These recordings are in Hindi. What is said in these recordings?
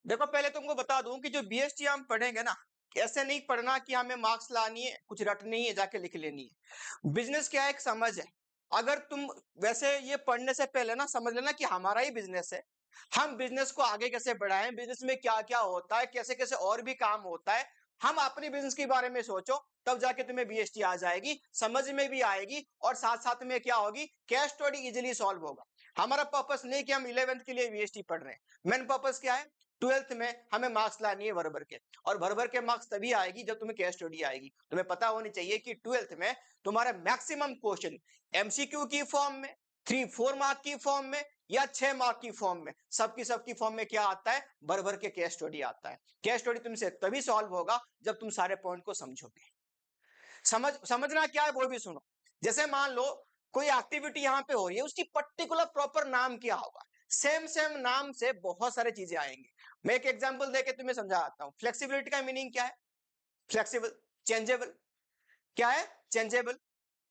देखो पहले तुमको बता दूं कि जो बीएसटी हम पढ़ेंगे ना, ऐसे नहीं पढ़ना कि हमें मार्क्स लानी है, कुछ रटनी है, जाके लिख लेनी है। बिजनेस क्या है, एक समझ है। अगर तुम वैसे ये पढ़ने से पहले ना समझ लेना कि हमारा ही बिजनेस है, हम बिजनेस को आगे कैसे बढ़ाएं, बिजनेस में क्या क्या होता है, कैसे कैसे और भी काम होता है, हम अपने बिजनेस के बारे में सोचो, तब जाके तुम्हें बीएसटी आ जाएगी, समझ में भी आएगी, और साथ साथ में क्या होगी, केस स्टडी इजीली सॉल्व होगा। हमारा पर्पस नहीं कि हम 11th के लिए बीएसटी पढ़ रहे हैं, मेन पर्पस क्या है, 12th में हमें मार्क्स लानी है भर भर के, और भर भर के मार्क्स तभी आएगी जब तुम्हें केस स्टडी आएगी। तुम्हें पता होनी चाहिए कि 12th में तुम्हारे मैक्सिमम क्वेश्चन एमसीक्यू की फॉर्म में, 3-4 मार्क की फॉर्म में, या 6 मार्क की फॉर्म में, सबकी फॉर्म में क्या आता है, भर भर के केस स्टडी आता है। केस स्टडी तुमसे तभी सॉल्व होगा जब तुम सारे पॉइंट को समझोगे। समझना क्या है वो भी सुनो। जैसे मान लो कोई एक्टिविटी यहां पे हो रही है, उसकी पर्टिकुलर प्रॉपर नाम क्या होगा, सेम सेम नाम से बहुत सारे चीजें आएंगे। मैं एक एग्जांपल देके तुम्हें समझाता हूं। फ्लेक्सिबिलिटी का मीनिंग क्या है, फ्लेक्सिबल, चेंजेबल, क्या है, चेंजेबल।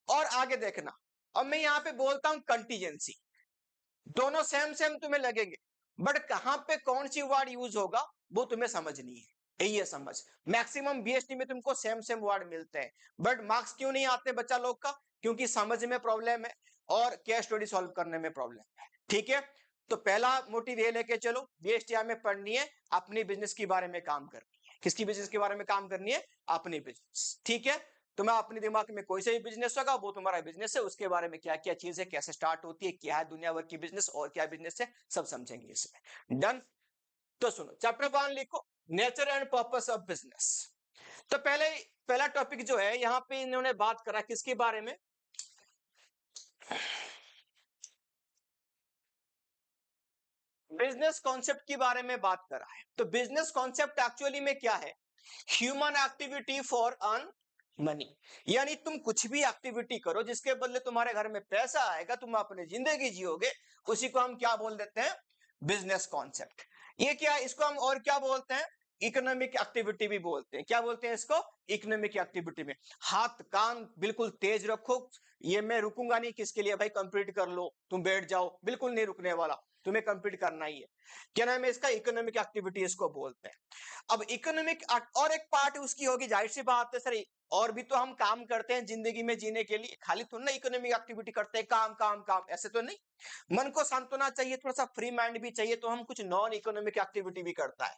और आगे देखना, अब मैं यहां पे बोलता हूं कंटीजेंसी, दोनों सेम सेम तुम्हें लगेंगे, बट कहां पे कौन सी वर्ड यूज होगा वो तुम्हें समझनी है। यही है समझ। मैक्सिमम बीएसटी में तुमको सेम सेम वर्ड मिलते हैं, बट मार्क्स क्यों नहीं आते बच्चा लोग का, क्योंकि समझ में प्रॉब्लम है और केस स्टडी सॉल्व करने में प्रॉब्लम है। ठीक है, तो पहला मोटिव ये लेके चलो, बीएसटी हमें पढ़नी है, अपनी बिजनेस के बारे में काम करनी है। किसकी बिजनेस के बारे में काम करनी है, अपनी बिजनेस। ठीक है, तुम्हें अपने दिमाग में कोई सा भी बिजनेस होगा वो तुम्हारा बिजनेस है, उसके बारे में क्या क्या चीज है, कैसे स्टार्ट होती है, क्या है दुनिया भर की बिजनेस और क्या बिजनेस है, सब समझेंगे इसमें। डन। तो सुनो, चैप्टर 1 लिखो, nature and purpose of business. तो पहला टॉपिक जो है यहां पे इन्होंने बात करा किसके बारे में, बिजनेस कॉन्सेप्ट के बारे में बात करा है। तो बिजनेस कॉन्सेप्ट एक्चुअली में क्या है, human activity for earn money. यानी तुम कुछ भी एक्टिविटी करो जिसके बदले तुम्हारे घर में पैसा आएगा, तुम अपनी जिंदगी जियोगे, उसी को हम क्या बोल देते हैं, बिजनेस कॉन्सेप्ट। ये क्या, इसको हम और क्या बोलते हैं, इकोनॉमिक एक्टिविटी भी बोलते हैं। क्या बोलते हैं इसको, इकोनॉमिक एक्टिविटी में। हाथ कान बिल्कुल तेज रखो, ये मैं रुकूंगा नहीं किसके लिए भाई, कंप्लीट कर लो, तुम बैठ जाओ, बिल्कुल नहीं रुकने वाला, तुम्हें कंप्लीट करना ही है। क्या नाम है इसका, इकोनॉमिक एक्टिविटी इसको बोलते हैं। अब इकोनॉमिक और एक पार्ट उसकी होगी, जाहिर सी बात है सर, और भी तो हम काम करते हैं जिंदगी में जीने के लिए, खाली थोड़ा ना इकोनॉमिक एक्टिविटी करते हैं, काम काम काम ऐसे तो नहीं। मन को सांत्वना चाहिए, थोड़ा सा फ्री माइंड भी चाहिए, तो हम कुछ नॉन इकोनॉमिक एक्टिविटी भी करता है।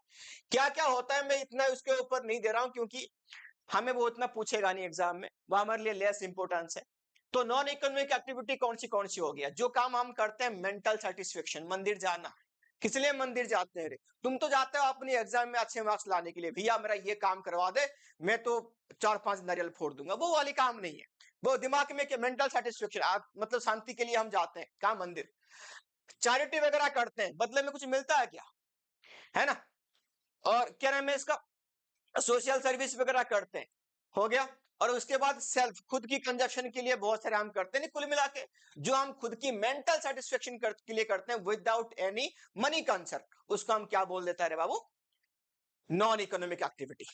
क्या क्या होता है मैं इतना उसके ऊपर नहीं दे रहा हूं, क्योंकि हमें वो इतना पूछेगा नहीं एग्जाम में, वो हमारे लिए लेस इंपॉर्टेंस है। तो नॉन इकोनॉमिक एक्टिविटी कौन सी हो गया, जो काम हम करते हैं मेंटल सेटिस्फेक्शन, मंदिर जाना। किस लिए मंदिर जाते हैं रे, तुम तो जाते हो अपनी एग्जाम में अच्छे मार्क्स लाने के लिए, भैया मेरा ये काम करवा दे, मैं तो 4-5 नारियल फोड़ दूंगा, वो वाली काम नहीं है। वो दिमाग में मेंटल सेटिस्फेक्शन, आप मतलब शांति के लिए हम जाते हैं कहा, मंदिर। चैरिटी वगैरह करते हैं, बदले में कुछ मिलता है क्या, है ना। और क्या नाम है इसका, सोशल सर्विस वगैरह करते हैं, हो गया। और उसके बाद सेल्फ, खुद की कंजप्शन के लिए बहुत सारे हम करते हैं, नहीं कुल मिला के जो हम खुद की मेंटल सेटिस्फेक्शन के लिए करते हैं विदाउट एनी मनी कंसर्न, उसको हम क्या बोल देता है रे बाबू, नॉन इकोनॉमिक एक्टिविटी।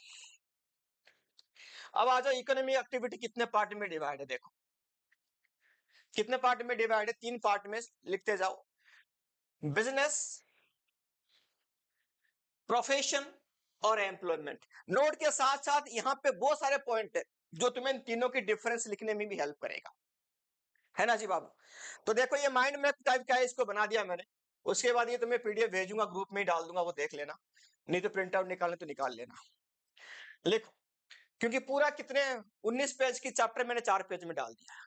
अब आ जाओ, इकोनॉमिक एक्टिविटी कितने पार्ट में डिवाइड है, देखो कितने पार्ट में डिवाइड है, 3 पार्ट में, लिखते जाओ। बिजनेस, प्रोफेशन और एम्प्लॉयमेंट। नोट के साथ साथ यहां पे बहुत सारे पॉइंट है जो तुम्हें इन तीनों की डिफरेंस लिखने में भी हेल्प करेगा, है ना जी बाबू। तो देखो ये माइंड मैप टाइप का है, इसको बना दिया मैंने। उसके बाद ये तुम्हें पीडीएफ भेजूंगा, ग्रुप में ही डाल दूंगा, वो देख लेना, नहीं तो प्रिंट आउट निकालने तो निकाल लेना। लिखो, क्योंकि पूरा कितने 19 पेज की चैप्टर मैंने 4 पेज में डाल दिया।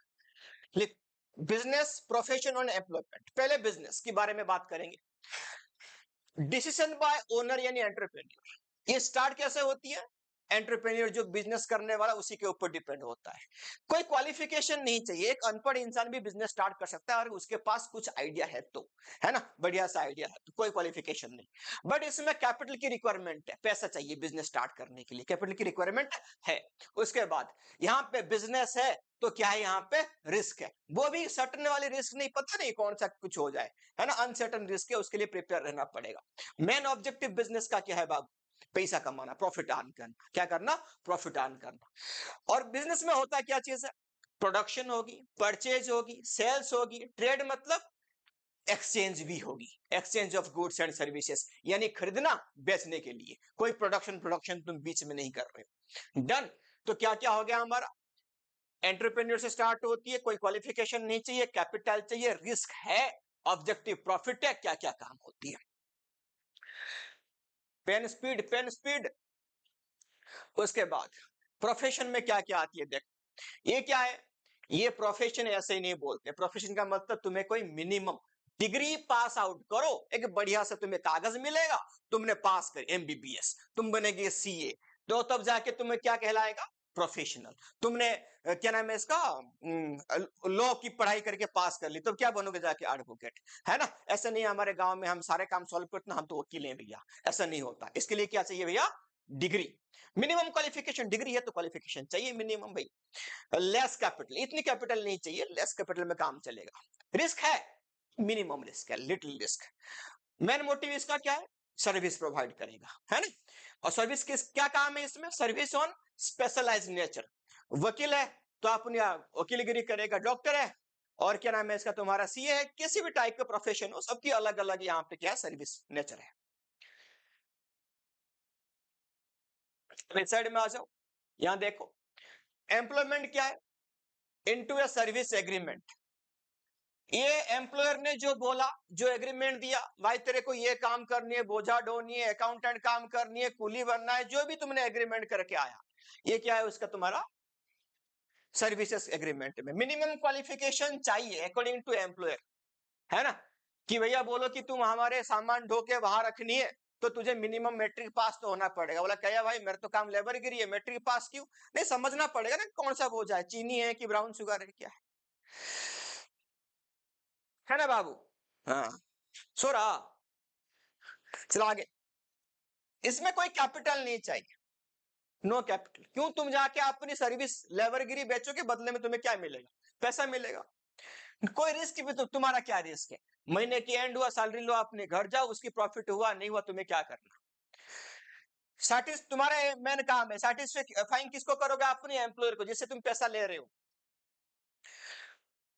लिख, बिजनेस, प्रोफेशन और एम्प्लॉयमेंट। पहले बिजनेस के बारे में बात करेंगे। डिसीजन बाय ओनर यानी एंटरप्रेन्योर, ये स्टार्ट कैसे होती है, एंटरप्रेन्योर जो बिजनेस करने वाला उसी के ऊपर डिपेंड होता है। कोई क्वालिफिकेशन नहीं चाहिए, एक अनपढ़ इंसान भी बिजनेस स्टार्ट कर सकता है, और उसके पास कुछ आइडिया है तो, है ना, बढ़िया सा आइडिया है तो, कोई क्वालिफिकेशन नहीं। बट इसमें कैपिटल की रिक्वायरमेंट है, पैसा चाहिए बिजनेस स्टार्ट करने के लिए, कैपिटल की रिक्वायरमेंट है। उसके बाद यहाँ पे बिजनेस है तो क्या है, यहाँ पे रिस्क है, वो भी सर्टन वाली रिस्क नहीं, पता नहीं कौन सा कुछ हो जाए, है ना, अनसर्टन रिस्क है, उसके लिए प्रिपेयर रहना पड़ेगा। मेन ऑब्जेक्टिव बिजनेस का क्या है बाबू, पैसा कमाना, प्रॉफिट अर्न करना। क्या करना, प्रॉफिट अर्न करना। और बिजनेस में होता क्या चीज है, प्रोडक्शन होगी, परचेज होगी, सेल्स होगी, ट्रेड मतलब एक्सचेंज भी होगी, exchange of goods and services, यानी खरीदना बेचने के लिए, कोई प्रोडक्शन तुम बीच में नहीं कर रहे हो। डन। तो क्या क्या हो गया हमारा, एंटरप्रेन्योर से स्टार्ट होती है, कोई क्वालिफिकेशन नहीं चाहिए, कैपिटल चाहिए, रिस्क है, ऑब्जेक्टिव प्रॉफिट है, क्या क्या काम होती है। Pen speed. उसके बाद प्रोफेशन में क्या क्या आती है, देख ये क्या है, ये प्रोफेशन ऐसे ही नहीं बोलते, प्रोफेशन का मतलब तुम्हें कोई मिनिमम डिग्री पास आउट करो, एक बढ़िया से तुम्हें कागज मिलेगा, तुमने पास कर एमबीबीएस, तुम बनेगे सीए, तो तब जाके तुम्हें क्या कहलाएगा, प्रोफेशनल। तुमने क्या नाम है इसका, लॉ की पढ़ाई करके पास कर ली, तो क्या बनोगे जाके, एडवोकेट, है ना। ऐसा नहीं, हमारे गांव में हम सारे काम सॉल्व करते हैं, हम तो वकील हैं भैया, ऐसा नहीं होता। इसके लिए क्या चाहिए भैया, डिग्री, मिनिमम क्वालिफिकेशन, डिग्री है तो क्वालिफिकेशन चाहिए मिनिमम भाई। लेस कैपिटल, इतनी कैपिटल नहीं चाहिए, लेस कैपिटल में काम चलेगा। रिस्क है, मिनिमम रिस्क है, लिटिल रिस्क। मेन मोटिव इसका क्या है, सर्विस प्रोवाइड करेगा, है ना। और सर्विस किस क्या काम है इसमें, सर्विस ऑन स्पेशलाइज्ड नेचर। वकील है तो अपनी वकीलगिरी करेगा, डॉक्टर है और क्या नाम है इसका तुम्हारा सीए है, किसी भी टाइप का प्रोफेशन हो, सबकी अलग अलग यहाँ पे क्या है, सर्विस नेचर है। इस साइड में आ जाओ, यहां देखो एम्प्लॉयमेंट क्या है, इनटू ए सर्विस एग्रीमेंट। ये एम्प्लॉयर ने जो बोला, जो एग्रीमेंट दिया, भाई तेरे को ये काम करनी है, बोझा ढोनी है, अकाउंटेंट काम करनी है, कुली बनना है, जो भी तुमने एग्रीमेंट करके आया, ये क्या है उसका तुम्हारा सर्विसेज एग्रीमेंट में मिनिमम क्वालिफिकेशन चाहिए अकॉर्डिंग टू एम्प्लॉयर, है ना। कि भैया बोलो कि तुम हमारे सामान ढो के वहां रखनी है, तो तुझे मिनिमम मैट्रिक पास तो होना पड़ेगा। बोला क्या भाई मेरा तो काम लेबर गिरी है, मैट्रिक पास क्यों, नहीं समझना पड़ेगा ना कौन सा बोझा है, चीनी है कि ब्राउन शुगर है, क्या है ना बाबू। हाँ, सो रहा, चला आगे। इसमें कोई कैपिटल नहीं चाहिए, नो कैपिटल। क्यों, तुम जाके अपनी सर्विस लेबरगिरी बेचोगे, बदले में तुम्हें क्या मिलेगा, पैसा मिलेगा। कोई रिस्क भी, तो तुम्हारा क्या रिस्क है, महीने की एंड हुआ, सैलरी लो, अपने घर जाओ, उसकी प्रॉफिट हुआ नहीं हुआ, तुम्हें क्या करना। तुम्हारा मेन काम है सेटिस्फाइंग, किसको करोगे, अपने एम्प्लॉयर को जिससे तुम पैसा ले रहे हो।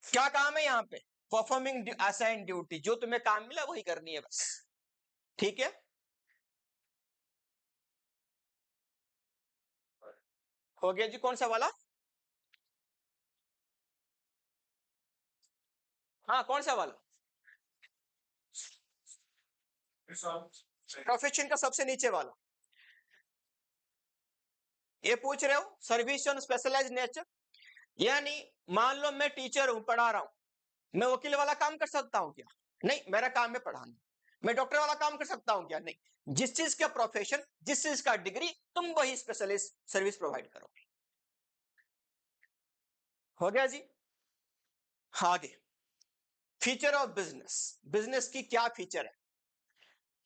क्या काम है यहाँ पे, परफॉर्मिंग असाइन ड्यूटी, जो तुम्हें काम मिला वही करनी है बस, ठीक है। हो गया जी, कौन सा वाला, हाँ कौन सा वाला, प्रोफेशन का सबसे नीचे वाला। ये पूछ रहे हो सर्विस ऑन स्पेशलाइज्ड नेचर, यानी मान लो मैं टीचर हूं, पढ़ा रहा हूं, मैं वकील वाला काम कर सकता हूं क्या, नहीं, मेरा काम है पढ़ाना। मैं डॉक्टर वाला काम कर सकता हूं क्या, नहीं। जिस चीज का प्रोफेशन, जिस चीज का डिग्री, तुम वही स्पेशलिस्ट सर्विस प्रोवाइड करोगे। हो गया जी। आगे, फीचर ऑफ बिजनेस, बिजनेस की क्या फीचर है,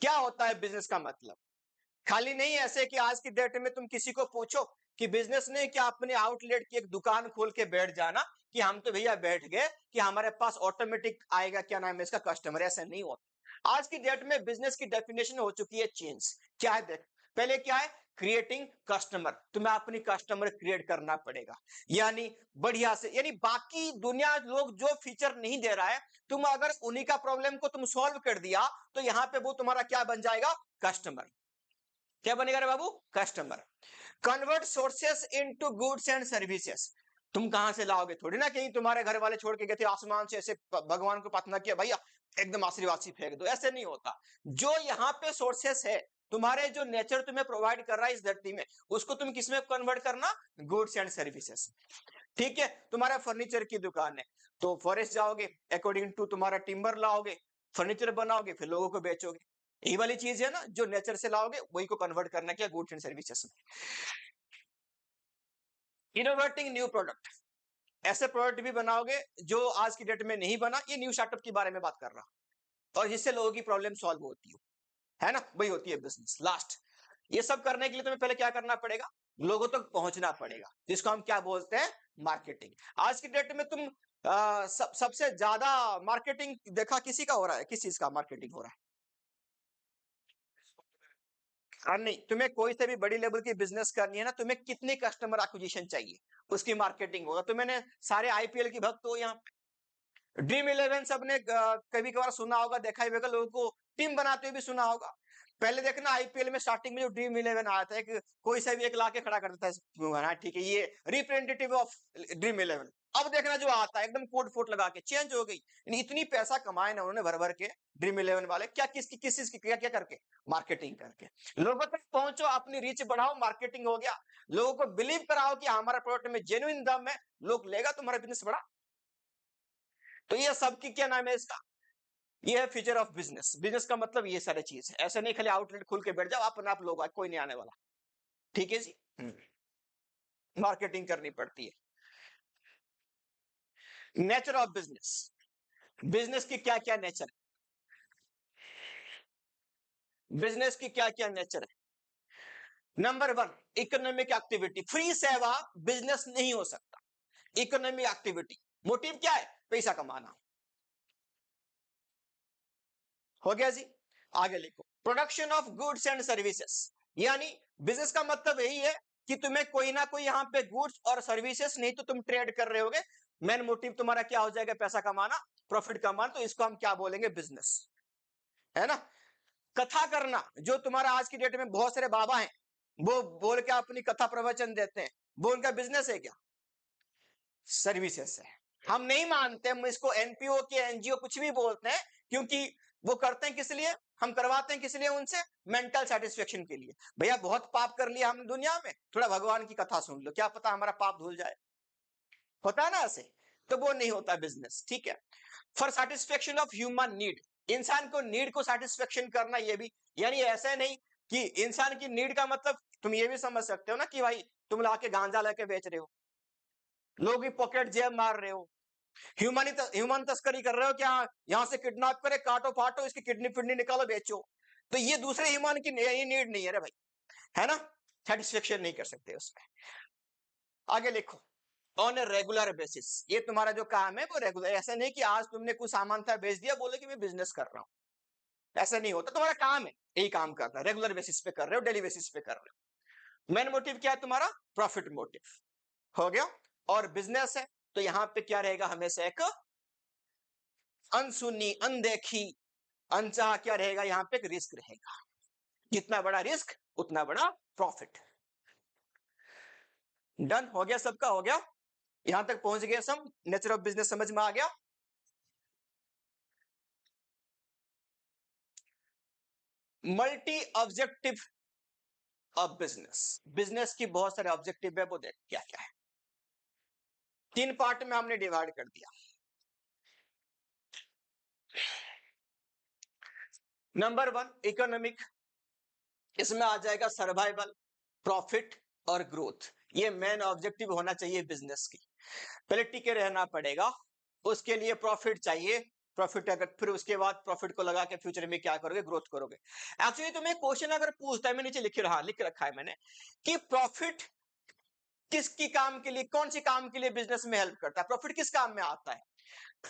क्या होता है बिजनेस का मतलब। खाली नहीं ऐसे कि आज की डेट में तुम किसी को पूछो कि बिजनेस ने क्या, अपने आउटलेट की एक दुकान खोल के बैठ जाना कि हम तो भैया बैठ गए कि हमारे पास ऑटोमेटिक आएगा क्या नाम है इसका कस्टमर, ऐसा नहीं होता। आज की डेट में बिजनेस की डेफिनेशन हो चुकी है चेंज। क्या है देख, पहले क्या है, क्रिएटिंग कस्टमर, तुम्हें अपनी कस्टमर क्रिएट करना पड़ेगा, यानी बढ़िया से, यानी बाकी दुनिया लोग जो फीचर नहीं दे रहा है, तुम अगर उन्हीं का प्रॉब्लम को तुम सॉल्व कर दिया, तो यहां पे वो तुम्हारा क्या बन जाएगा, कस्टमर। क्या बनेगा रे बाबू, customer. Convert sources into goods and services, तुम कहां से लाओगे, थोड़ी ना कहीं तुम्हारे घर वाले छोड़ के गए थे आसमान से, ऐसे भगवान को प्रार्थना किया भैया एकदम आशीर्वाद सी फेंक दो, ऐसे नहीं होता। जो यहाँ पे सोर्सेस है, तुम्हारे जो नेचर तुम्हें प्रोवाइड कर रहा है इस धरती में, उसको तुम किस में कन्वर्ट करना, गुड्स एंड सर्विसेज, ठीक है। तुम्हारा फर्नीचर की दुकान है, तो फॉरेस्ट जाओगे, अकॉर्डिंग टू तुम्हारा टिम्बर लाओगे, फर्नीचर बनाओगे, फिर लोगों को बेचोगे। यही वाली चीज है ना, जो नेचर से लाओगे वही को कन्वर्ट करना क्या, गुड्स एंड सर्विसेज में। इनोवेटिंग न्यू प्रोडक्ट, ऐसे प्रोडक्ट भी बनाओगे जो आज की डेट में नहीं बना, ये न्यू स्टार्टअप के बारे में बात कर रहा, और जिससे लोगों की प्रॉब्लम सॉल्व होती है ना, वही होती है बिजनेस। लास्ट, ये सब करने के लिए तुम्हें पहले क्या करना पड़ेगा, लोगों तक पहुंचना पड़ेगा, जिसको हम क्या बोलते हैं, मार्केटिंग। आज की डेट में तुम सबसे ज्यादा मार्केटिंग देखा किसी का हो रहा है, किस चीज का मार्केटिंग हो रहा है, नहीं, तुम्हें कोई से भी बड़ी लेवल की बिजनेस करनी है ना, तुम्हें कितनी कस्टमर एक्विजिशन चाहिए, उसकी मार्केटिंग होगा। तो मैंने सारे आईपीएल की भक्त हो यहाँ पे, ड्रीम इलेवन सबने कभी कभार सुना होगा, देखा ही होगा, लोगों को टीम बनाते हुए भी सुना होगा। पहले देखना आईपीएल में स्टार्टिंग में जो ड्रीम इलेवन आया था, एक कोई सा भी एक लाके खड़ा कर देता है, ठीक है, ये रिप्रेजेंटेटिव ऑफ ड्रीम इलेवन। अब देखना जो आता है एकदम कोट फोट लगा के चेंज हो गई। इतनी पैसा कमाए ना उन्होंने भर भर के ड्रीम इलेवन वाले, क्या किसकी किस चीज की क्या क्या करके, मार्केटिंग करके लोगों तक पहुंचो, अपनी रीच बढ़ाओ, मार्केटिंग हो गया, लोगों को बिलीव कराओ कि हमारा प्रोडक्ट में जेन्युइन दम है, लोग लेगा, तुम्हारा बिजनेस बढ़ा। तो ये सबकी क्या नाम है इसका, ये है फ्यूचर ऑफ बिजनेस। बिजनेस का मतलब ये सारी चीज है, ऐसा नहीं खाली आउटलेट खोल के बैठ जाओ अपने आप लोग कोई नहीं आने वाला। ठीक है जी। मार्केटिंग करनी पड़ती है। नेचर ऑफ बिजनेस, बिजनेस की क्या क्या नेचर है, बिजनेस की क्या क्या नेचर है। Number one, economic activity. Free सेवा बिजनेस नहीं हो सकता। इकोनॉमिक एक्टिविटी, मोटिव क्या है, पैसा कमाना। हो गया जी। आगे लिखो, production of goods and services, यानी बिजनेस का मतलब यही है कि तुम्हें कोई ना कोई यहां पे गुड्स और सर्विसेज, नहीं तो तुम ट्रेड कर रहे होगे, मेन मोटिव तुम्हारा क्या हो जाएगा, पैसा कमाना, प्रॉफिट कमाना, तो इसको हम क्या बोलेंगे, बिजनेस, है ना। कथा करना, जो तुम्हारा आज की डेट में बहुत सारे बाबा हैं, वो बोल के अपनी कथा प्रवचन देते हैं, वो उनका बिजनेस है क्या, सर्विसेज है। हम नहीं मानते, हम इसको एनपीओ के एनजीओ कुछ भी बोलते हैं, क्योंकि वो करते हैं किस लिए, हम करवाते हैं किस लिए उनसे, मेंटल सेटिस्फेक्शन के लिए। भैया बहुत पाप कर लिया हमने दुनिया में, थोड़ा भगवान की कथा सुन लो, क्या पता हमारा पाप धुल जाए, होता है ना ऐसे। तो वो नहीं होता बिजनेस, ठीक है। For satisfaction of human need, इंसान को नीड को सेटिस्फेक्शन करना, ये भी, यानी ऐसा नहीं कि इंसान की नीड का मतलब तुम ये भी समझ सकते हो ना कि भाई तुम लाके गांजा लेके बेच रहे हो, लोगों की पॉकेट जेब मार रहे हो, ह्यूमन तस्करी कर रहे हो, क्या यहां से किडनैप करे, काटो फाटो, इसकी किडनी फिडनी निकालो बेचो, तो ये दूसरे ह्यूमन की नीड नहीं है रे भाई, है ना, सेटिस्फेक्शन नहीं कर सकते उसमें। आगे लिखो, ऑन ए रेगुलर बेसिस, ये तुम्हारा जो काम है वो रेगुलर, ऐसा नहीं कि आज तुमने कुछ सामान था बेच दिया, बोले कि मैं बिजनेस कर रहा हूं, ऐसा नहीं होता। तुम्हारा काम है यही काम करना, रेगुलर बेसिस पे कर रहे हो, डेली बेसिस पे कर रहे हो। मेन मोटिव क्या है तुम्हारा, प्रॉफिट मोटिव, हो गया। और बिजनेस है तो यहां पे क्या रहेगा, हमेशा एक अनसुनी, अनदेखी, अनचाहा क्या रहेगा, यहां पे एक रिस्क रहेगा, जितना बड़ा रिस्क उतना बड़ा प्रॉफिट। डन हो गया, सबका हो गया, यहां तक पहुंच गए सब, नेचर ऑफ बिजनेस समझ में आ गया। Multi objective of business, business की बहुत सारे ऑब्जेक्टिव है, वो देख क्या क्या है, तीन पार्ट में हमने डिवाइड कर दिया। नंबर वन, इकोनॉमिक, इसमें आ जाएगा सर्वाइवल, प्रॉफिट और ग्रोथ, ये मेन ऑब्जेक्टिव होना चाहिए बिजनेस की। पहले टिके रहना पड़ेगा, उसके लिए प्रॉफिट चाहिए, प्रॉफिट अगर, फिर उसके बाद प्रॉफिट को लगा के फ्यूचर में क्या करोगे, ग्रोथ करोगे। एक्चुअली तुम्हें क्वेश्चन अगर पूछता है, मैं नीचे लिख रहा, लिख रखा है मैंने, कि प्रॉफिट किसकी काम के लिए, कौन सी काम के लिए बिजनेस में हेल्प करता है, प्रॉफिट किस काम में आता है।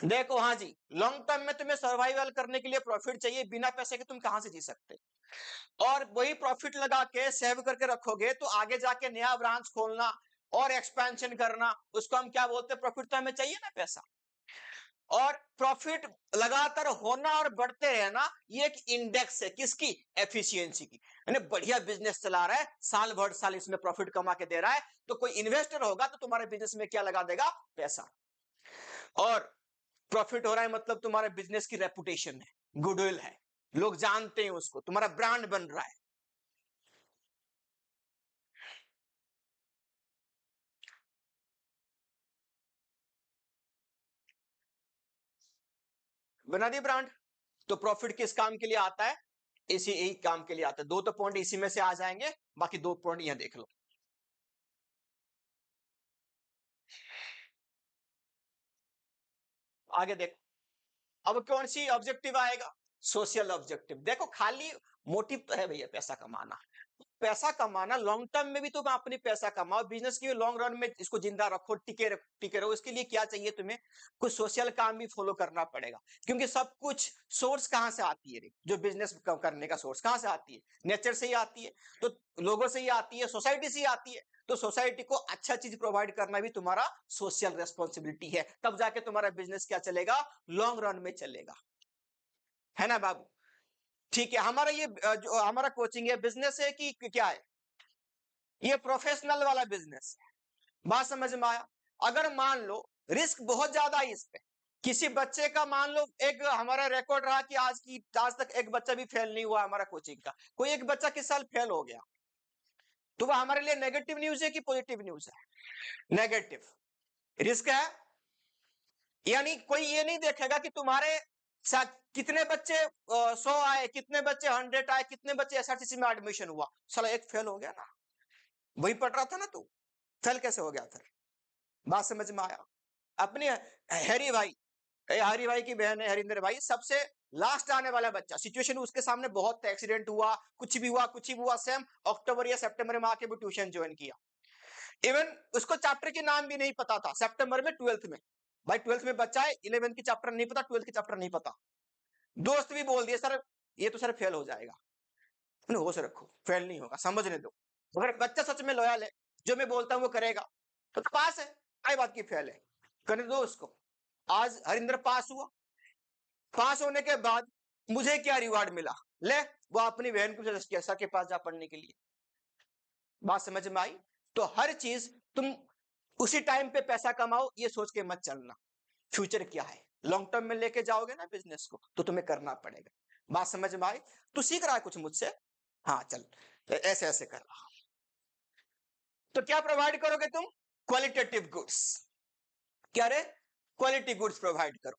देखो हाँ जी, लॉन्ग टर्म में तुम्हें सर्वाइवल करने के लिए प्रॉफिट चाहिए, बिना पैसे के तुम कहां से जी सकते, और वही प्रॉफिट लगा के सेव करके रखोगे तो आगे जाके नया ब्रांच खोलना और एक्सपेंशन करना, उसको हम क्या बोलते हैं, प्रॉफिट तो हमें चाहिए ना, पैसा। और प्रॉफिट लगातार होना और बढ़ते रहना, ये एक इंडेक्स है किसकी, एफिशिएंसी की, यानी बढ़िया बिजनेस चला रहा है, साल भर साल इसमें प्रॉफिट कमा के दे रहा है, तो कोई इन्वेस्टर होगा तो तुम्हारे बिजनेस में क्या लगा देगा, पैसा। और प्रॉफिट हो रहा है मतलब तुम्हारे बिजनेस की रेपुटेशन है, गुडविल है, लोग जानते हैं उसको, तुम्हारा ब्रांड बन रहा है। बना दी ब्रांड, तो प्रॉफिट किस काम के लिए आता है, इसी एक काम के लिए आता है। दो तो पॉइंट इसी में से आ जाएंगे, बाकी दो पॉइंट यहां देख लो। आगे देखो, अब कौन सी ऑब्जेक्टिव आएगा, सोशल ऑब्जेक्टिव। देखो खाली मोटिव तो है भैया पैसा कमाना, पैसा कमाना लॉन्ग टर्म में भी तुम अपनी पैसा कमाओ, बिजनेस की लॉन्ग रन में इसको जिंदा रखो, टिके रहो। इसके लिए क्या चाहिए तुम्हें? कुछ सोशल काम भी फॉलो करना पड़ेगा, क्योंकि सब कुछ सोर्स कहां से आती है? जो बिजनेस करने का सोर्स कहां से आती है? नेचर से ही आती है, तो लोगों से ही आती है, सोसाइटी से ही आती है। तो सोसाइटी को अच्छा चीज प्रोवाइड करना भी तुम्हारा सोशल रेस्पॉन्सिबिलिटी है, तब जाके तुम्हारा बिजनेस क्या चलेगा? लॉन्ग रन में चलेगा, है ना बाबू? ठीक है, हमारा ये जो हमारा कोचिंग है, बिजनेस है कि क्या है? ये प्रोफेशनल वाला बिजनेस है। बात समझ में आया? अगर मान लो रिस्क बहुत ज्यादा है इस पे, किसी बच्चे का मान लो, एक हमारा रिकॉर्ड रहा कि आज तक एक बच्चा भी फेल नहीं हुआ हमारा कोचिंग का, कोई एक बच्चा किस साल फेल हो गया, तो वह हमारे लिए नेगेटिव न्यूज है कि पॉजिटिव न्यूज है? नेगेटिव। रिस्क है, यानी कोई ये नहीं देखेगा कि तुम्हारे साथ कितने बच्चे 100 आए, कितने बच्चे 100 आए, कितने बच्चे एसआरसीसी में एडमिशन हुआ, साला एक फेल हो गया ना, वही पढ़ रहा था ना तू, फेल कैसे हो गया फिर? बात समझ में आया? अपने हैरी भाई, हरी भाई की बहन है हरिंदर भाई, सबसे लास्ट आने वाला बच्चा, सिचुएशन उसके सामने बहुत था, एक्सीडेंट हुआ, कुछ भी हुआ, कुछ भी हुआ, सेम अक्टूबर या सितंबर में आके भी ट्यूशन ज्वाइन किया। इवन उसको चैप्टर के नाम भी नहीं पता था सितंबर में, 12th में। भाई 12th में बच्चा है, 11th की चैप्टर नहीं पता, 12th की चैप्टर नहीं पता। दोस्त भी बोल दिए सर ये तो सर फेल हो जाएगा। होश रखो, फेल नहीं होगा, समझने दो। अगर बच्चा सच में लॉयल है, जो मैं बोलता हूं वो करेगा, तो पास है, आई बात की फेल है, करने दो उसको। आज हरिंदर पास हुआ, पास होने के बाद मुझे क्या रिवार्ड मिला? ले, वो अपनी बहन को सजेस्ट किया सर के पास जा पढ़ने के लिए। बात समझ में आई? तो हर चीज तुम उसी टाइम पे पैसा कमाओ ये सोच के मत चलना, फ्यूचर क्या है, लॉन्ग टर्म में लेके जाओगे ना बिजनेस को, तो तुम्हें करना पड़ेगा। बात समझ में आई? तू सीख रहा है कुछ मुझसे? हाँ चल, ऐसे ऐसे कर रहा। तो क्या प्रोवाइड करोगे तुम? Qualitative goods. क्या रे? क्वालिटी गुड्स प्रोवाइड करो।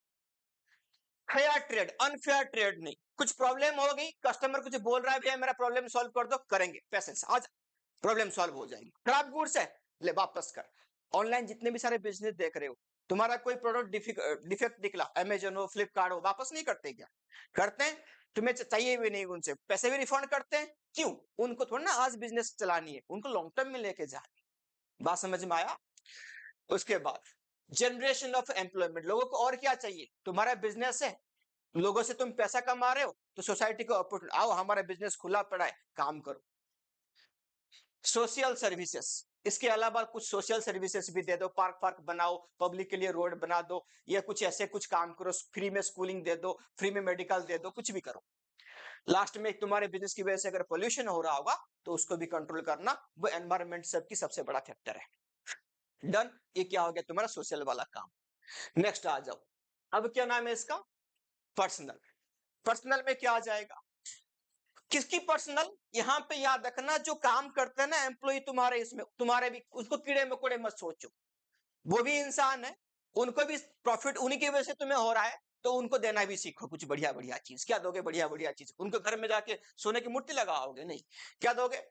फेयर ट्रेड, अनफेयर ट्रेड नहीं। कुछ प्रॉब्लम हो गई, कस्टमर कुछ बोल रहा है, भैया मेरा प्रॉब्लम सॉल्व कर दो, करेंगे, पैसे से आज प्रॉब्लम सॉल्व हो जाएगी। खराब गुड्स है, ले वापस कर। ऑनलाइन जितने भी सारे बिजनेस देख रहे हो, तुम्हारा कोई प्रोडक्ट डिफेक्ट निकला, अमेजन हो, फ्लिपकार्ट हो, वापस नहीं करते क्या? करते हैं। तुम्हें चाहिए भी नहीं, उनसे पैसे भी रिफंड करते हैं। क्यों? उनको थोड़ा ना आज बिजनेस चलानी है, उनको लॉन्ग टर्म में लेके जानी। बात समझ में आया? उसके बाद जनरेशन ऑफ एम्प्लॉयमेंट, लोगों को और क्या चाहिए? तुम्हारा बिजनेस है, लोगों से तुम पैसा कमा रहे हो, तो सोसाइटी को अपॉर्चुनिटी, आओ हमारा बिजनेस खुला पड़ा है, काम करो। सोशल सर्विसेज, इसके अलावा कुछ सोशल सर्विसेज भी दे दो, पार्क पार्क बनाओ, पब्लिक के लिए रोड बना दो, या कुछ ऐसे कुछ काम करो, फ्री में स्कूलिंग दे दो, फ्री में मेडिकल दे दो, कुछ भी करो। लास्ट में तुम्हारे बिजनेस की वजह से अगर पोल्यूशन हो रहा होगा तो उसको भी कंट्रोल करना, वो एनवायरमेंट सबकी सबसे बड़ा फैक्टर है। डन, ये क्या हो गया तुम्हारा सोशल वाला काम। नेक्स्ट आ जाओ, अब क्या नाम है इसका? पर्सनल। पर्सनल में क्या आ जाएगा? किसकी पर्सनल? यहां पे याद रखना, जो काम करते हैं ना एम्प्लॉय तुम्हारे, इसमें तुम्हारे भी, उसको कीड़े मकोड़े मत सोचो, वो भी इंसान है, उनको भी प्रॉफिट उन्हीं की वजह से तुम्हें हो रहा है, तो उनको देना भी सीखो कुछ बढ़िया बढ़िया चीज। क्या दोगे? बढ़िया बढ़िया चीज। उनको घर में जाके सोने की मूर्ति लगाओगे? नहीं। क्या दोगे?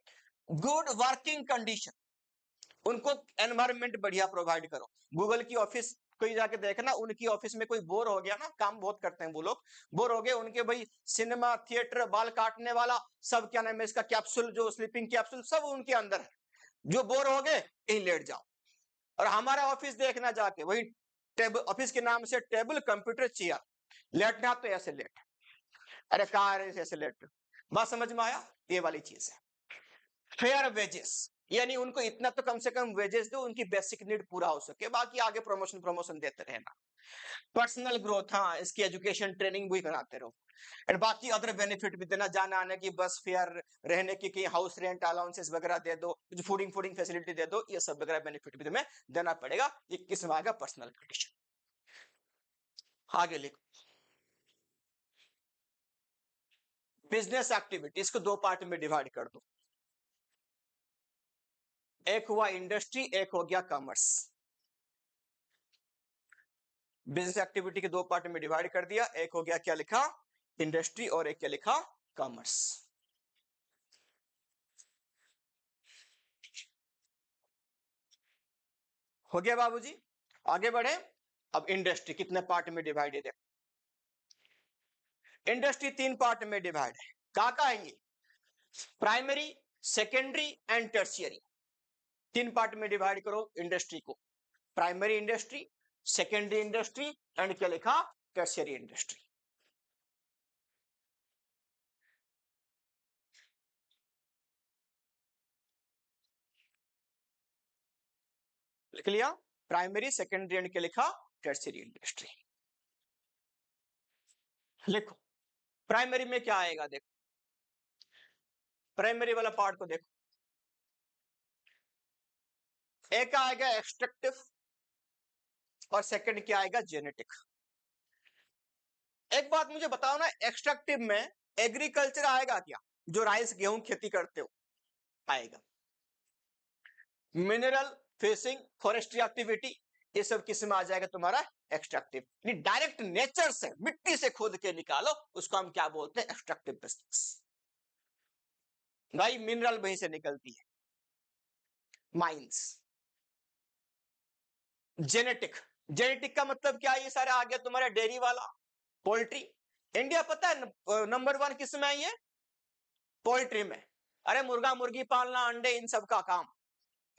गुड वर्किंग कंडीशन, उनको एनवायरनमेंट बढ़िया प्रोवाइड करो। गूगल की ऑफिस कोई जाके देखना, उनकी ऑफिस में कोई बोर हो गया ना, काम बहुत करते हैं वो लोग, बोर हो गए, उनके भाई सिनेमा थिएटर, बाल काटने वाला सब, क्या नाम है इसका, कैप्सूल, जो स्लीपिंग कैप्सूल, सब उनके अंदर है। जो बोर हो गए यहीं लेट जाओ। और हमारा ऑफिस देखना जाके, वही टेबल, ऑफिस के नाम से टेबल कंप्यूटर चेयर, लेटना तो ऐसे लेट, अरे कहा ऐसे लेट। बात समझ में आया? ये वाली चीज है। फेयर वेजेस, यानी उनको इतना तो कम से कम वेजेस दो, उनकी बेसिक नीड पूरा हो सके, बाकी आगे प्रमोशन प्रमोशन देते रहना। पर्सनल ग्रोथ, हाँ, इसकी एजुकेशन ट्रेनिंग भी कराते रहो। और बाकी अदर बेनिफिट भी देना, जाना आने की बस फेयर, रहने की हाउस रेंट अलाउंसेस वगैरह दे दो, कुछ फूडिंग फूडिंग फैसिलिटी दे दो, ये सब वगैरह बेनिफिट भी तुम्हें देना पड़ेगा। ये किसमें आएगा? Personal condition. आगे लिखो, बिजनेस एक्टिविटी, इसको दो पार्ट में डिवाइड कर दो। एक हुआ इंडस्ट्री, एक हो गया कॉमर्स। बिजनेस एक्टिविटी के दो पार्ट में डिवाइड कर दिया, एक हो गया क्या लिखा? इंडस्ट्री, और एक क्या लिखा? कॉमर्स। हो गया बाबूजी? आगे बढ़े। अब इंडस्ट्री कितने पार्ट में डिवाइडेड है? इंडस्ट्री 3 पार्ट में डिवाइड है। कहा है ये? Primary, secondary and tertiary. 3 part में डिवाइड करो इंडस्ट्री को। Primary industry, secondary industry and क्या लिखा? Tertiary industry. लिख लिया? प्राइमरी, सेकेंडरी एंड क्या लिखा? Tertiary industry. लिखो प्राइमरी में क्या आएगा। देखो प्राइमरी वाला पार्ट को देखो। एक आएगा एक्सट्रैक्टिव और सेकंड क्या आएगा? जेनेटिक। एक बात मुझे बताओ ना, एक्सट्रैक्टिव में एग्रीकल्चर आएगा क्या? जो राइस गेहूं खेती करते हो आएगा। मिनरल, फिशिंग, फॉरेस्ट्री एक्टिविटी, ये सब किस में आ जाएगा तुम्हारा? एक्सट्रैक्टिव। डायरेक्ट नेचर से मिट्टी से खोद के निकालो, उसको हम क्या बोलते हैं? Extractive business. भाई मिनरल वहीं से निकलती है, माइंस। जेनेटिक, जेनेटिक का मतलब क्या है? ये सारे आ गया तुम्हारा डेयरी वाला, पोल्ट्री। इंडिया पता है नंबर 1 किस में है? ये पोल्ट्री में। अरे मुर्गा मुर्गी पालना, अंडे, इन सब का काम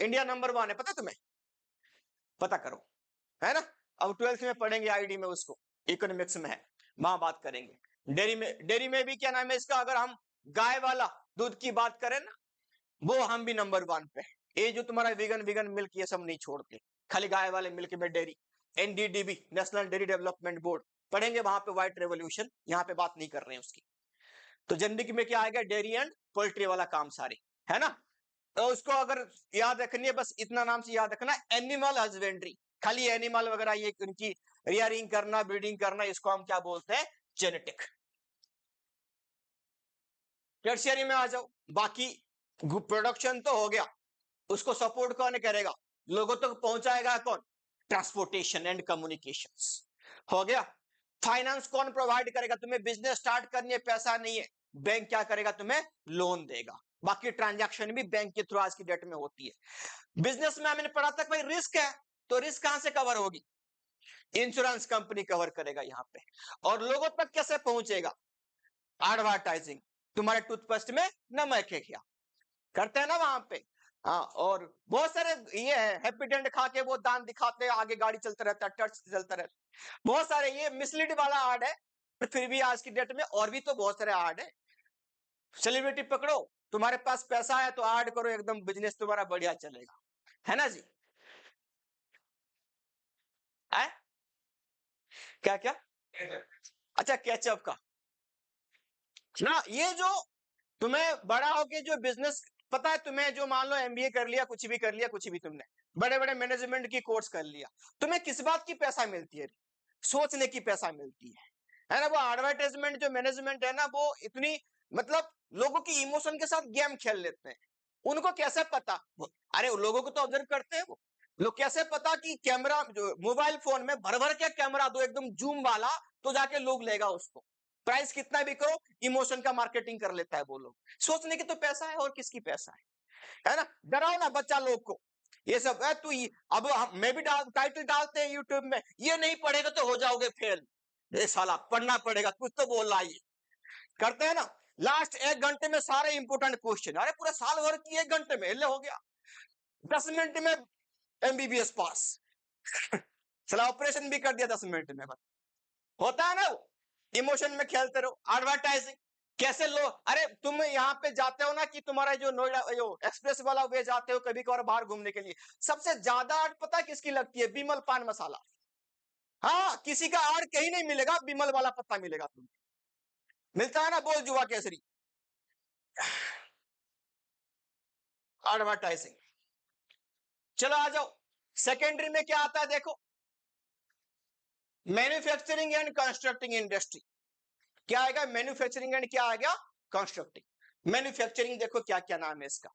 इंडिया नंबर 1 है, पता तुम्हें? पता करो, है ना? अब 12th में पढ़ेंगे आईडी में, उसको इकोनॉमिक्स में है, वहां बात करेंगे। डेयरी में भी क्या नाम है इसका? अगर हम गाय वाला दूध की बात करें ना, वो हम भी नंबर 1 पे। ये जो तुम्हारा विगन विगन मिल्क ये सब नहीं छोड़ते, खाली गाय वाले मिल्क में dairy. NDDB, national dairy development board, पढ़ेंगे वहां पे व्हाइट रेवोल्यूशन, यहाँ पे बात नहीं कर रहे हैं उसकी। तो जनरिक में क्या आएगा? डेयरी एंड पोल्ट्री वाला काम सारे, है ना? तो उसको अगर याद रखनी है, बस इतना नाम से याद रखना, एनिमल हस्बेंड्री। खाली एनिमल वगैरह ये उनकी रियरिंग करना, ब्रीडिंग करना, इसको हम क्या बोलते हैं? जेनेटिक। टर्शियरी में आ जाओ। बाकी प्रोडक्शन तो हो गया, उसको सपोर्ट कौन करेगा? लोगों तक पहुंचाएगा कौन? ट्रांसपोर्टेशन एंड कम्युनिकेशंस हो गया। फाइनेंस कौन प्रोवाइड करेगा? तुम्हें बिजनेस स्टार्ट करनी है, पैसा नहीं है, बैंक क्या करेगा? तुम्हें लोन देगा। बाकी ट्रांजैक्शन भी बैंक के थ्रू आज की डेट में होती है। बिजनेस में मैंने पढ़ा था भाई रिस्क है, तो रिस्क कहां से कवर होगी? इंश्योरेंस कंपनी कवर करेगा यहां पे। और लोगों तक कैसे पहुंचेगा? एडवर्टाइजिंग। तुम्हारे टूथपेस्ट में नमक है क्या? करते हैं ना वहां पे। हाँ, और बहुत सारे ये है, हैप्पी डेंट खा के वो दांत दिखाते हैं, आगे गाड़ी चलता रहता है, टच चलता रहता है। बहुत सारे ये मिसलीड वाला आर्ट है, पर फिर भी आज की डेट में और भी तो बहुत सारे आर्ट है। सेलिब्रिटी पकड़ो, तुम्हारे पास पैसा है तो आर्ट करो, एकदम बिजनेस तुम्हारा बढ़िया चलेगा, है ना जी? है क्या क्या? अच्छा, कैचअप का ना, ये जो तुम्हें बड़ा होके जो बिजनेस, पता है तुम्हें, जो मान लो एमबीए कर लिया, कुछ भी कर लिया, कुछ भी तुमने बड़े बड़े मैनेजमेंट की कोर्स कर लिया, तुम्हें किस बात की पैसा मिलती है? सोचने की पैसा मिलती है ना? वो एडवर्टाइजमेंट जो मैनेजमेंट है ना, वो इतनी मतलब लोगों की इमोशन के साथ गेम खेल लेते हैं। उनको कैसे पता? अरे लोगों को तो ऑब्जर्व करते हैं वो लोग, कैसे पता कि कैमरा जो मोबाइल फोन में भर भर के कैमरा दो एकदम जूम वाला, तो जाके लोग लेगा उसको, प्राइस कितना भी करो, इमोशन का मार्केटिंग कर लेता है वो लोग। सोचने की तो पैसा है, और किसकी पैसा है ना? डराओ ना बच्चा लोग को, ये सब है तू अब मैं भी टाइटल डालते हैं यूट्यूब में, ये नहीं पढ़ेगा तो हो जाओगे फेल। ये साला पढ़ना पड़ेगा, कुछ तो बोल रहा है, करते हैं ना। लास्ट 1 घंटे में सारे इंपोर्टेंट क्वेश्चन, अरे पूरा साल भर की 1 घंटे में हो गया, 10 मिनट में एमबीबीएस पास। साला ऑपरेशन भी कर दिया 10 मिनट में। होता है ना, वो इमोशन में खेलते रहो। एडवर्टाइजिंग कैसे लो, अरे तुम यहाँ पे जाते हो ना कि तुम्हारा जो नोएडा जो एक्सप्रेस वाला वे जाते हो कभी कभार बाहर घूमने के लिए, सबसे ज्यादा आड़ पता किसकी लगती है? बिमल पान मसाला। हाँ, किसी का आड़ कहीं नहीं मिलेगा, बिमल वाला पत्ता मिलेगा तुम्हें। मिलता है ना, बोल जुआ केसरी। एडवर्टाइजिंग। चलो आ जाओ, सेकेंडरी में क्या आता है देखो, मैन्युफैक्चरिंग एंड कंस्ट्रक्टिंग इंडस्ट्री। क्या आएगा? मैन्युफैक्चरिंग एंड क्या आ गया? कंस्ट्रक्टिंग। मैन्युफैक्चरिंग देखो क्या क्या नाम है इसका।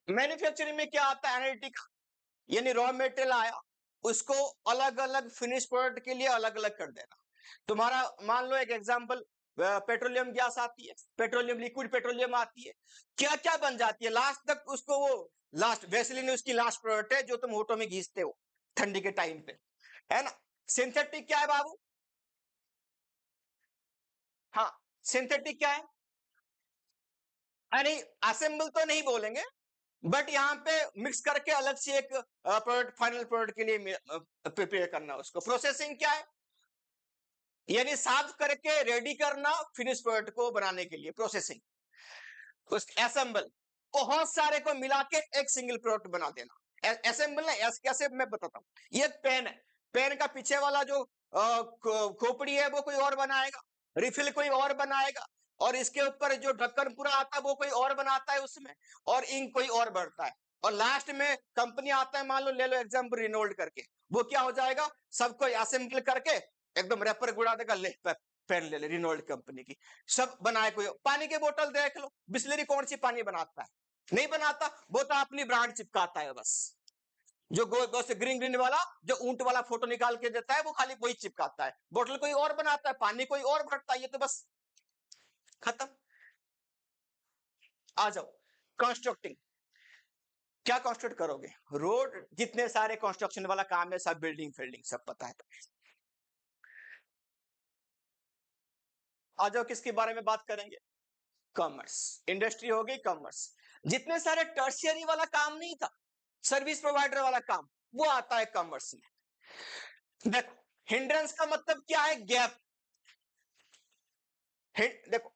मैन्युफैक्चरिंग में क्या आता है? एनालिटिक, यानी रॉ मटेरियल आया, उसको अलग अलग फिनिश प्रोडक्ट के लिए अलग अलग कर देना। तुम्हारा मान लो एक एग्जांपल, पेट्रोलियम गैस आती है, पेट्रोलियम लिक्विड पेट्रोलियम आती है, क्या क्या बन जाती है लास्ट तक उसको, वो लास्ट वैसलीन उसकी लास्ट प्रोडक्ट है जो तुम होठों में घीसते हो, ठंडी के टाइम पे, है ना। सिंथेटिक क्या है बाबू? हाँ, सिंथेटिक क्या है? अरे असेंबल तो नहीं बोलेंगे, बट यहाँ पे मिक्स करके अलग से एक प्रोडक्ट, फाइनल प्रोडक्ट के लिए प्रिपेयर करना। उसको प्रोसेसिंग क्या है? यानी साफ करके रेडी करना फिनिश प्रोडक्ट को बनाने के लिए प्रोसेसिंग। उस असेंबल बहुत सारे को मिला के एक सिंगल प्रोडक्ट बना देना। असेंबल ना कैसे मैं बताता हूँ। ये पेन है, पेन का पीछे वाला जो खोपड़ी है वो कोई और बनाएगा, रिफिल कोई और बनाएगा, और इसके ऊपर जो ढक्कन पूरा आता है वो कोई और बनाता है उसमें, और इंक कोई और बढ़ता है, और लास्ट में कंपनी आता है, मान लो ले लो एग्जाम्पल रिनोल्ड करके, वो क्या हो जाएगा, सबको असेंबल करके एकदम रैपर गुड़ा देगा, ले पेन ले ले रिनोल्ड कंपनी की, सब बनाए। कोई पानी के बोतल देख लो, बिस्लरी कौन सी पानी बनाता है? नहीं बनाता, वो तो अपनी ब्रांड चिपकाता है बस। जो ग्रीन ग्रीन वाला जो ऊंट वाला फोटो निकाल के देता है वो खाली वही चिपकाता है, बोतल कोई और बनाता है, पानी कोई और भरता है, ये तो बस खत्म। आ जाओ कंस्ट्रक्टिंग। क्या कंस्ट्रक्ट करोगे? रोड, जितने सारे कंस्ट्रक्शन वाला काम है सब, बिल्डिंग फिल्डिंग सब पता है। आ जाओ किसके बारे में बात करेंगे? कॉमर्स। इंडस्ट्री हो गई कॉमर्स। जितने सारे टर्शियरी वाला काम नहीं था, सर्विस प्रोवाइडर वाला काम, वो आता है कॉमर्स में। देखो हिंड्रेंस का मतलब क्या है? गैप। देखो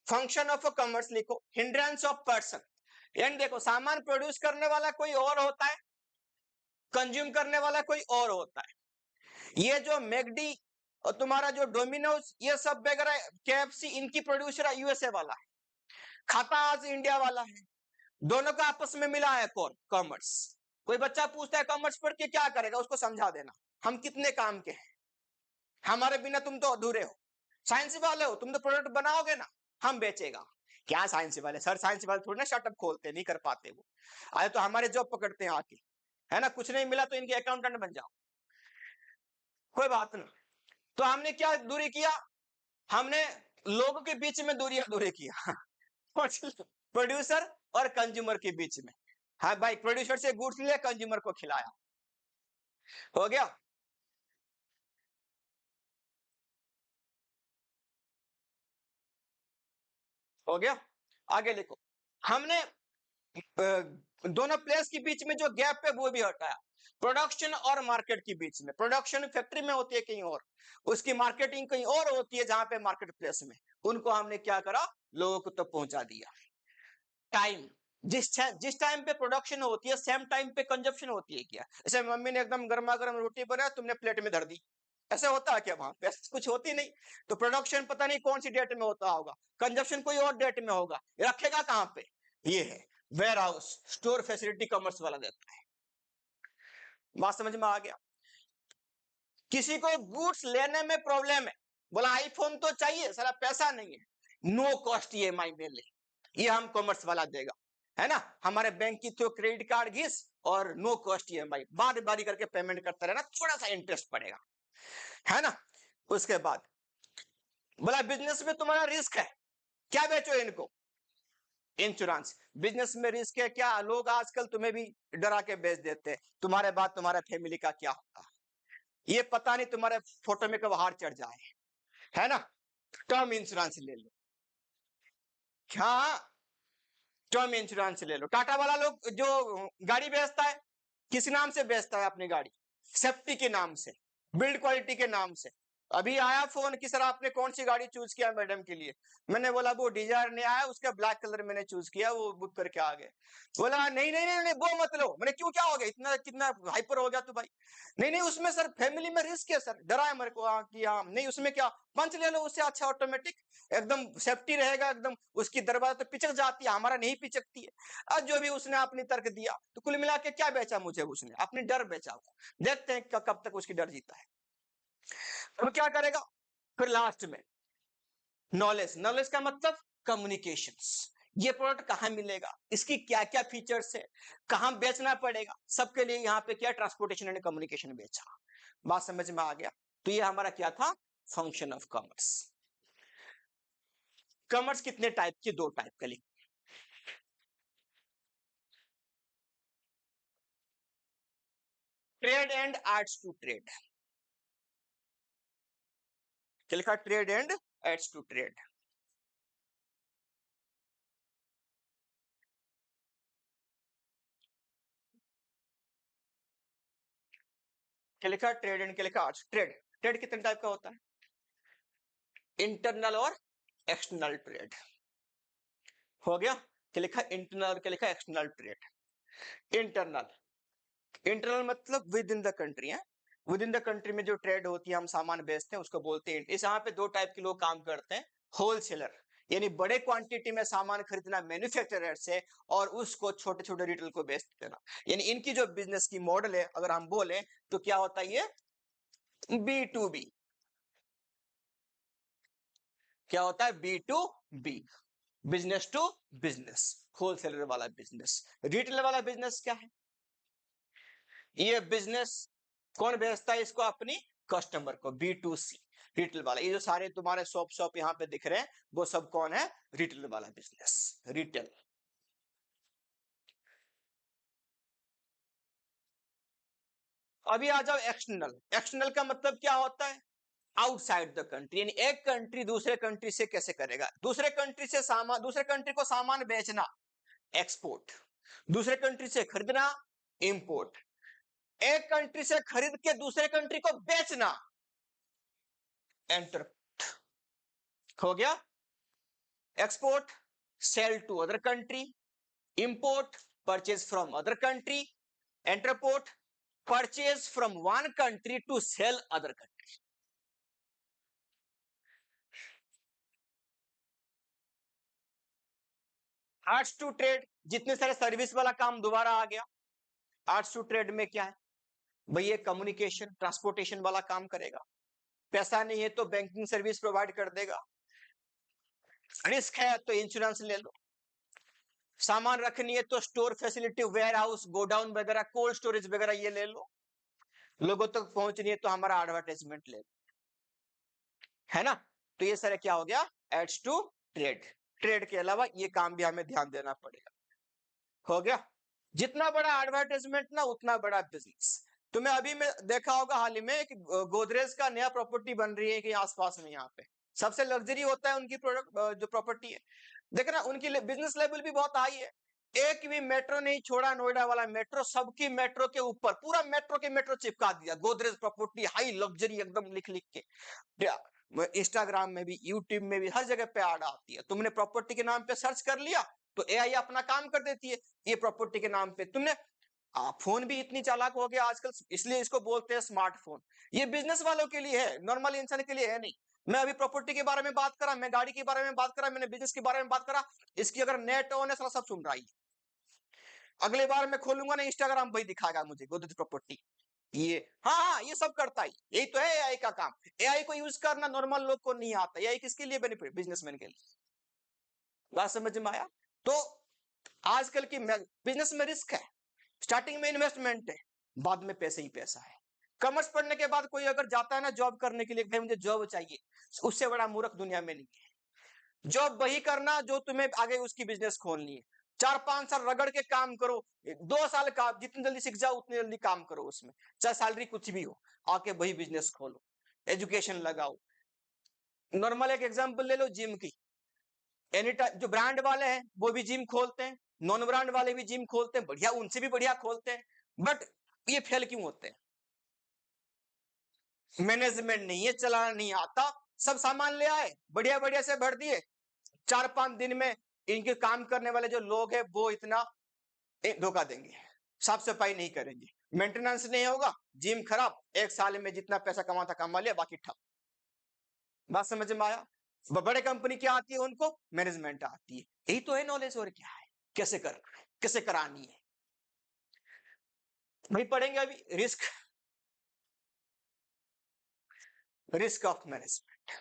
फंक्शन ऑफ कॉमर्स लिखो, हिंड्रेंस ऑफ पर्सन। यानी देखो सामान प्रोड्यूस करने वाला कोई और होता है, कंज्यूम करने वाला कोई और होता है। ये जो मैकडी और तुम्हारा जो डोमिनोज, ये सब वगैरह, केएफसी, इनकी प्रोड्यूसर यूएसए वाला है, खाता आज इंडिया वाला है। दोनों का आपस में मिला है कौन? कॉमर्स। कोई बच्चा पूछता है कॉमर्स पढ़ के क्या करेगा, उसको समझा देना हम कितने काम के हैं, हमारे बिना तुम तो अधूरे हो। साइंस वाले हो तुम, तो प्रोडक्ट बनाओगे ना, हम बेचेगा। क्या साइंस वाले सर? साइंस वाले थोड़ी ना स्टार्टअप खोलते, नहीं कर पाते वो। आए तो हमारे जॉब पकड़ते हैं आके, है ना। कुछ नहीं मिला तो इनके अकाउंटेंट बन जाओ, कोई बात नहीं। तो हमने क्या दूरी किया? हमने लोगों के बीच में दूरी किया प्रोड्यूसर और कंज्यूमर के बीच में। हाँ भाई, प्रोड्यूसर से गुड्स लिया, कंज्यूमर को खिलाया, हो गया। हो गया, आगे लिखो। हमने दोनों प्लेस के बीच में जो गैप है वो भी हटाया। प्रोडक्शन और मार्केट के बीच में, प्रोडक्शन फैक्ट्री में होती है कहीं और, उसकी मार्केटिंग कहीं और होती है जहां पे मार्केट प्लेस में, उनको हमने क्या करा? लोगों को तो पहुंचा दिया। टाइम, जिस टाइम पे प्रोडक्शन होती है सेम टाइम पे कंजप्शन होती है क्या? जैसे मम्मी ने एकदम गर्मा गर्म रोटी बनाया, तुमने प्लेट में धर दी, ऐसा होता है क्या? वहां पे कुछ होती नहीं। तो प्रोडक्शन पता नहीं कौन सी डेट में होता होगा, कंजप्शन कोई और डेट में होगा, रखेगा कहाँ पे? ये है warehouse, store facility commerce वाला देता है। बात समझ में आ गया? किसी को गुड्स लेने में प्रॉब्लम है, बोला आईफोन तो चाहिए, सारा पैसा नहीं है, नो कॉस्ट ईएमआई में ले, ये हम कॉमर्स वाला देगा, है ना। हमारे बैंक की तो क्रेडिट कार्ड घिस और नो कॉस्ट ईएमआई, बारी बारी करके पेमेंट करता रहना, थोड़ा सा इंटरेस्ट पड़ेगा, है ना। उसके बाद बोला बिजनेस में तुम्हारा रिस्क है, क्या बेचो इनको? इंश्योरेंस। बिजनेस में रिस्क है क्या? लोग आजकल तुम्हें भी डरा के बेच देते हैं, तुम्हारे बाद तुम्हारे फैमिली का क्या होगा, ये पता नहीं तुम्हारे फोटो में कब हार चढ़ जाए, है ना। टर्म इंश्योरेंस ले लो। क्या? टर्म इंश्योरेंस ले लो। टाटा वाला लोग जो गाड़ी बेचता है, किस नाम से बेचता है अपनी गाड़ी? सेफ्टी के नाम से, बिल्ड क्वालिटी के नाम से। अभी आया फोन कि सर आपने कौन सी गाड़ी चूज किया मैडम के लिए? मैंने बोला वो डिजायर नहीं आया, उसका ब्लैक कलर मैंने चूज किया, वो बुक करके आ गए। बोला नहीं नहीं नहीं, नहीं वो मत लो। मैंने क्यों, क्या हो गया, इतना कितना हाइपर हो गया तू भाई? नहीं नहीं, उसमें सर फैमिली में रिस्क है सर, डरा है मेरे को। कि हाँ नहीं, उसमें क्या, पंच ले लो उससे अच्छा, ऑटोमेटिक एकदम सेफ्टी रहेगा एकदम। उसकी दरवाजा तो पिचक जाती है, हमारा नहीं पिचकती है। अब जो भी उसने अपनी तर्क दिया, तो कुल मिला के क्या बेचा मुझे? उसने अपनी डर बेचा वो। देखते हैं कब तक उसकी डर जीता है। अब क्या करेगा फिर लास्ट में? नॉलेज। नॉलेज का मतलब कम्युनिकेशंस। ये प्रोडक्ट कहां मिलेगा, इसकी क्या क्या फीचर्स है, कहां बेचना पड़ेगा, सबके लिए यहाँ पे क्या ट्रांसपोर्टेशन एंड कम्युनिकेशन बेचा। बात समझ में आ गया? तो ये हमारा क्या था? Function of commerce. कॉमर्स कितने टाइप की? दो टाइप का लिख। Trade and aids to trade, क्या लिखा? Trade and aids to trade. क्या लिखा? ट्रेड एंड, क्या लिखा? आर्ट्स। ट्रेड, ट्रेड कितने टाइप का होता है? इंटरनल और एक्सटर्नल ट्रेड। हो गया? क्या लिखा? इंटरनल और क्या लिखा? External trade. इंटरनल, इंटरनल मतलब विद इन द कंट्री है। विद इन द कंट्री में जो ट्रेड होती है, हम सामान बेचते हैं, उसको बोलते हैं। इस यहाँ पे दो टाइप के लोग काम करते हैं। होलसेलर, यानी बड़े क्वांटिटी में सामान खरीदना मैन्युफैक्चरर से, और उसको छोटे छोटे रिटेल को बेच देना। यानी इनकी जो बिजनेस की मॉडल है, अगर हम बोले तो क्या होता है? ये बी टू बी। क्या होता है? B to B, business to business. Wholesaler वाला बिजनेस। रिटेल वाला बिजनेस क्या है? ये बिजनेस कौन बेचता है इसको? अपनी कस्टमर को, बी टू सी, रिटेल वाला। ये जो सारे तुम्हारे शॉप शॉप यहाँ पे दिख रहे हैं, वो सब कौन है? रिटेल वाला बिजनेस, रिटेल। अभी आ जाओ एक्सटर्नल। एक्सटर्नल का मतलब क्या होता है? आउटसाइड द कंट्री, यानी एक कंट्री दूसरे कंट्री से कैसे करेगा? दूसरे कंट्री से सामान, दूसरे कंट्री को सामान बेचना, एक्सपोर्ट। दूसरे कंट्री से खरीदना, इंपोर्ट। एक कंट्री से खरीद के दूसरे कंट्री को बेचना, एंटर। हो गया? Export, sell to other country. Import, purchase from other country. Entrepot, purchase from one country to sell other country. Arts to trade, जितने सारे सर्विस वाला काम दोबारा आ गया। आर्ट्स टू ट्रेड में क्या है भाई? ये कम्युनिकेशन, ट्रांसपोर्टेशन वाला काम करेगा। पैसा नहीं है तो बैंकिंग सर्विस प्रोवाइड कर देगा। रिस्क है तो इंश्योरेंस ले लो। सामान रखनी है तो store facility, warehouse, godown वगैरह, कोल्ड स्टोरेज वगैरह ये ले लो। लोगों तक पहुंचनी है तो हमारा एडवर्टाइजमेंट ले लो, है ना? तो ये सारे क्या हो गया? Ads to trade. ट्रेड के अलावा ये काम भी हमें ध्यान देना पड़ेगा। हो गया? जितना बड़ा एडवर्टाइजमेंट ना, उतना बड़ा बिजनेस। तुम्हें अभी में देखा होगा हाल ही में कि गोदरेज का नया प्रॉपर्टी बन रही है कि आसपास में, यहाँ पे सबसे लग्जरी होता है उनकी प्रोडक्ट जो प्रॉपर्टी है। देख ना, उनकी बिजनेस लेवल भी बहुत हाई है। एक भी मेट्रो नहीं छोड़ा, नोएडा वाला मेट्रो, सबकी मेट्रो के ऊपर पूरा मेट्रो के मेट्रो चिपका दिया, गोदरेज प्रॉपर्टी हाई लग्जरी, एकदम लिख लिख के। इंस्टाग्राम में भी, यूट्यूब में भी, हर जगह पे ऐड आती है। तुमने प्रॉपर्टी के नाम पे सर्च कर लिया तो एआई अपना काम कर देती है। ये प्रॉपर्टी के नाम पे तुमने, फोन भी इतनी चालाक हो गया आजकल, इसलिए इसको बोलते हैं स्मार्टफोन। ये बिजनेस वालों के लिए है, नॉर्मल इंसान के लिए है नहीं। मैं अभी प्रॉपर्टी के बारे में बात करा, मैं गाड़ी के बारे में बात करा, मैंने बिजनेस के बारे में बात करा। इसकी अगर नेट ऑन है, साला सब सुन रहा है। अगले बार मैं खोलूंगा ना इंस्टाग्राम, वही दिखाएगा मुझे गोदरेज प्रॉपर्टी। ये, हाँ हाँ, ये सब करता है। यही तो है एआई का काम। एआई को यूज करना नॉर्मल लोग को नहीं आता। एआई किसके लिए बेनिफिट? बिजनेसमैन के लिए। बात समझ में आया? तो आजकल की बिजनेस में रिस्क है, स्टार्टिंग में इन्वेस्टमेंट है, बाद में पैसे ही पैसा है। कॉमर्स पढ़ने के बाद कोई अगर जाता है ना जॉब करने के लिए, भाई मुझे जॉब चाहिए, उससे बड़ा मूर्ख दुनिया में नहीं है। जॉब वही करना जो तुम्हें आगे उसकी बिजनेस खोलनी है। 4-5 साल रगड़ के काम करो, 2 साल का जितनी जल्दी सीख जाओ उतनी जल्दी काम करो उसमें, चाहे सैलरी कुछ भी हो, आके वही बिजनेस खोलो, एजुकेशन लगाओ। नॉर्मल एक एग्जांपल ले लो जिम की। एनी टाइम जो ब्रांड वाले हैं वो भी जिम खोलते हैं, नॉन ब्रांड वाले भी जिम खोलते हैं, बढ़िया, उनसे भी बढ़िया खोलते हैं। बट ये फेल क्यों होते हैं? मैनेजमेंट नहीं है, चलाना नहीं आता। सब सामान ले आए, बढ़िया बढ़िया से भर दिए, 4-5 दिन में इनके काम करने वाले जो लोग हैं वो इतना धोखा देंगे, साफ सफाई नहीं करेंगे, मेंटेनेंस नहीं होगा, जिम खराब, 1 साल में जितना पैसा कमाता कमा लिया, बाकी ठप। बात समझ में आया? बड़े कंपनी क्या आती है उनको? मैनेजमेंट आती है। यही तो है नॉलेज, और क्या है? कैसे करना है, कैसे करानी है, वही पढ़ेंगे अभी। Risk, risk of management,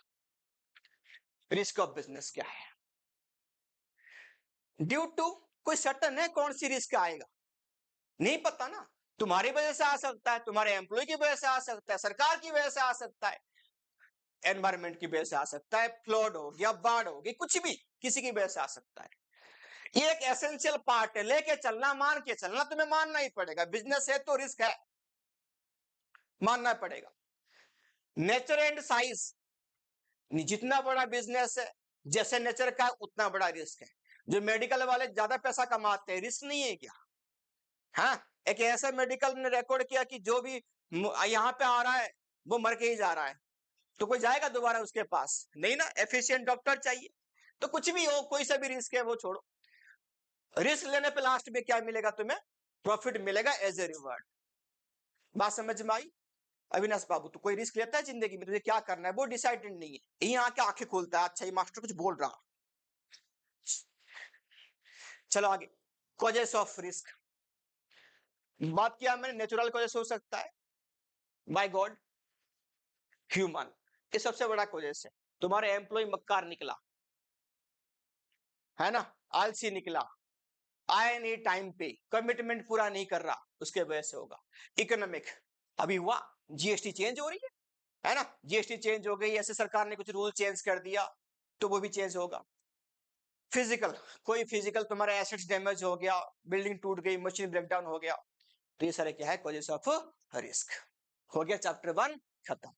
risk of business क्या है? ड्यू टू, कोई सर्टन है कौन सी रिस्क आएगा? नहीं पता ना। तुम्हारी वजह से आ सकता है, तुम्हारे एम्प्लॉय की वजह से आ सकता है, सरकार की वजह से आ सकता है, एनवायरमेंट की वजह से आ सकता है, फ्लड हो गया, बाढ़ हो गई, कुछ भी किसी की वजह से आ सकता है। ये एक एसेंशियल पार्ट है, लेके चलना, मान के चलना, तुम्हें मानना ही पड़ेगा। बिजनेस है तो रिस्क है। मानना पड़ेगा। नेचर एंड साइज, जितना बड़ा बिजनेस है जैसे नेचर का उतना बड़ा रिस्क है। जो मेडिकल वाले ज्यादा पैसा कमाते हैं, रिस्क नहीं है क्या? हाँ, एक ऐसा मेडिकल ने रिकॉर्ड किया कि जो भी यहाँ पे आ रहा है वो मर के ही जा रहा है, तो कोई जाएगा दोबारा उसके पास? नहीं ना, एफिशिएंट डॉक्टर चाहिए। तो कुछ भी हो, कोई सा भी रिस्क है वो छोड़ो, रिस्क लेने पे लास्ट में क्या मिलेगा तुम्हें? प्रॉफिट मिलेगा एज ए रिवार्ड। बात समझ में आई? अविनाश बाबू, तो कोई रिस्क लेता है जिंदगी में? तुझे क्या करना है वो डिसाइडेड नहीं है, यही आके आंखें खोलता है, अच्छा ये मास्टर कुछ बोल रहा। चलो आगे, कॉजेस ऑफ रिस्क। बात किया मैंने, नेचुरल कॉजेस हो सकता है, बाय गॉड, ह्यूमन, ये सबसे बड़ा कॉजेस है। तुम्हारे एम्प्लॉय मक्कार निकला है ना, आलसी निकला, आए नहीं टाइम पे, कमिटमेंट पूरा नहीं कर रहा, उसके वजह से होगा। इकोनॉमिक, अभी हुआ, जीएसटी चेंज हो रही है ना, जीएसटी चेंज हो गई, ऐसे सरकार ने कुछ रूल चेंज कर दिया तो वो भी चेंज होगा। फिजिकल, कोई फिजिकल तुम्हारा एसेट्स डैमेज हो गया, बिल्डिंग टूट गई, मशीन ब्रेकडाउन हो गया, तो ये सारे क्या है, कॉजेस ऑफ रिस्क। हो गया चैप्टर 1 खत्म।